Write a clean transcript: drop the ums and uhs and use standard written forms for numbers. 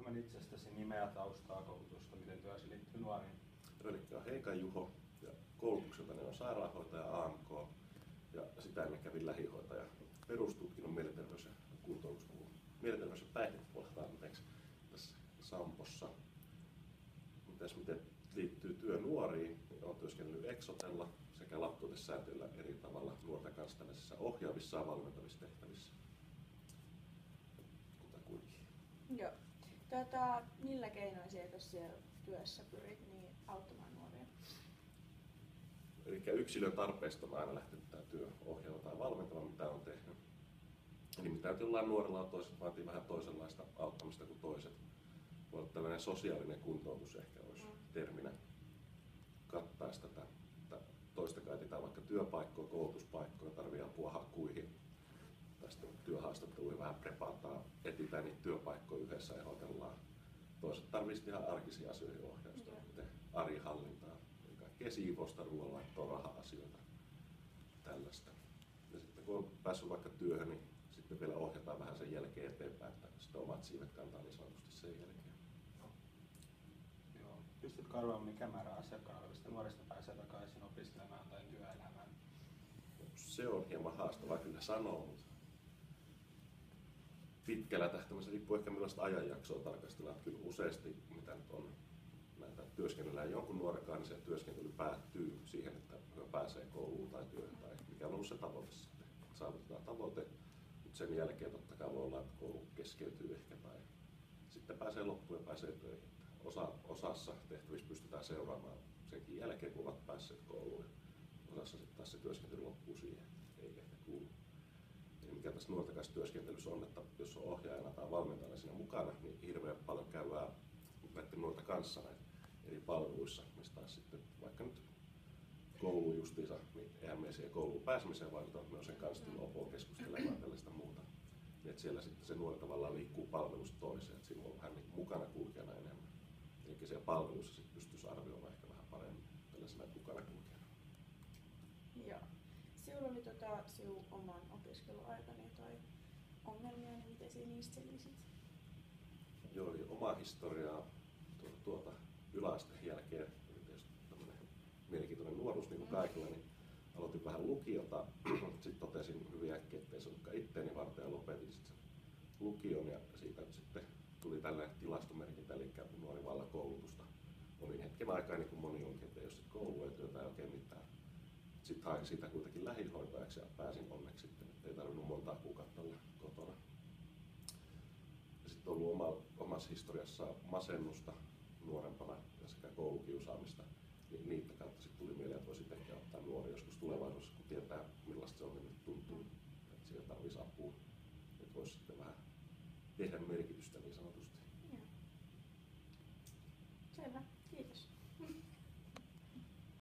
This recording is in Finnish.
hieman itsestäsi, nimeä, taustaa, koulutusta, miten työsi liittyy nuoriin? Eli Heikan Juho ja koulutukseltani on sairaanhoitaja AMK ja sitä ennen kävin lähihoitaja perustutkinnon mielenterveys- ja kuntoutuspuolella. Mielenterveys- ja päihdepuolella tässä Sampossa. Miten liittyy työ nuoriin, niin olen työskennellyt Exotella sekä laptuotesäätiöllä eri tavalla nuorten kanssa tällaisissa ohjaavissa ja valmentavissa tehtävissä. Joo. Millä keinoin sinä siellä työssä pyrit niin auttamaan nuoria? Eli yksilön tarpeesta on aina lähtenyt tämä työ ohjaava tai valmentava, mitä on tehnyt. Eli mitä jollain nuorella on, toiset vaatii vähän toisenlaista auttamista kuin toiset. Voi olla tällainen sosiaalinen kuntoutus ehkä olisi terminä kattaisi tätä. Toista kai etsitään vaikka työpaikkoja, koulutuspaikkoja, tarvii apua hakuihin. Tästä työhaastatteluihin vähän prepataan, etsitään niitä työpaikkoja yhdessä ja hoitellaan. Toiset tarvitsisi ihan arkisia asioihin ohjausta, kuten arjenhallintaa, kaikkea siivousta, ruoanlaittoa, raha-asioita, tällaista. Ja sitten kun on päässyt vaikka työhön, niin sitten vielä ohjataan vähän sen jälkeen eteenpäin, että sitten omat siivet kantaa niin sanotusti sen jälkeen. Joo. Pystytkö arvaamaan, mikä määrä asiakkaan olevista nuorista pääsee takaisin opiskelemaan tai työelämään? Se on hieman haastavaa kyllä sanoa, mutta pitkällä tähtäimessä riippuu ehkä millaista ajanjaksoa tarkastellaan. Kyllä useasti, mitä nyt on näitä työskennellään jonkun nuorekaan, niin se työskentely päättyy siihen, että pääsee kouluun tai työhön tai mikä on ollut se tavoite sitten. Saavutetaan tavoite, mutta sen jälkeen totta kai voi olla, että koulu keskeytyy ehkä tai sitten pääsee loppuun ja pääsee töihin. Osassa tehtävissä pystytään seuraamaan senkin jälkeen, kun ovat päässeet kouluun. Osassa sitten taas se työskentely loppuu siihen, ei ehkä kuulu. Ja mikä tässä nuorten kanssa työskentelyssä on, että jos on ohjaajana tai valmentajana siinä mukana, niin hirveän paljon käydään näiden nuorten kanssa näitä eri palveluissa, mistä taas sitten vaikka nyt kouluun justiinsa, niin eihän me siihen kouluun pääsemiseen vaikuta, että me on sen kanssa lopuun keskustelemaan tällaista muuta. Niin että siellä sitten se nuori tavallaan liikkuu palvelusta toiseen, että siinä on vähän niin mukana kulkijana enemmän. Eli siellä palveluissa sitten pystyisi arvioimaan ehkä vähän paremmin tällaisena mukana kulkijana. Joo. Sinulla oli sinun oman opiskeluaikani tai ongelmia, niin miten sinä niistä selvisit? Joo, eli omaa historiaa tuota yläasteen jälkeen, tietysti tämmöinen mielenkiintoinen nuoruus niin kuin kaikilla, niin aloitin vähän lukiota, sitten totesin hyvin äkkiä, ettei se ollutkaan itteeni varten ja lopetin sitten lukion ja siitä sitten tuli tällainen tilastomerkintä, eli nuori valla koulutusta. Olin hetken aikaa niin kuin moni onkin, että jos sitten koulu ei työtä ei oikein mitään. Sitten hain siitä kuitenkin lähihoitajaksi ja pääsin onneksi sitten, ettei tarvinnut montaa kuukautta olla kotona. Ja sitten on ollut omassa historiassa masennusta nuorempana ja sekä koulukiusaamista. Niin niitä kautta sitten tuli mieleen, että voisi sittenkin ottaa nuori joskus tulevaisuudessa, kun tietää millaista se on nyt tuntuu. Että siellä tarvitsisi apua, että voisi sitten vähän tehdä merkitystä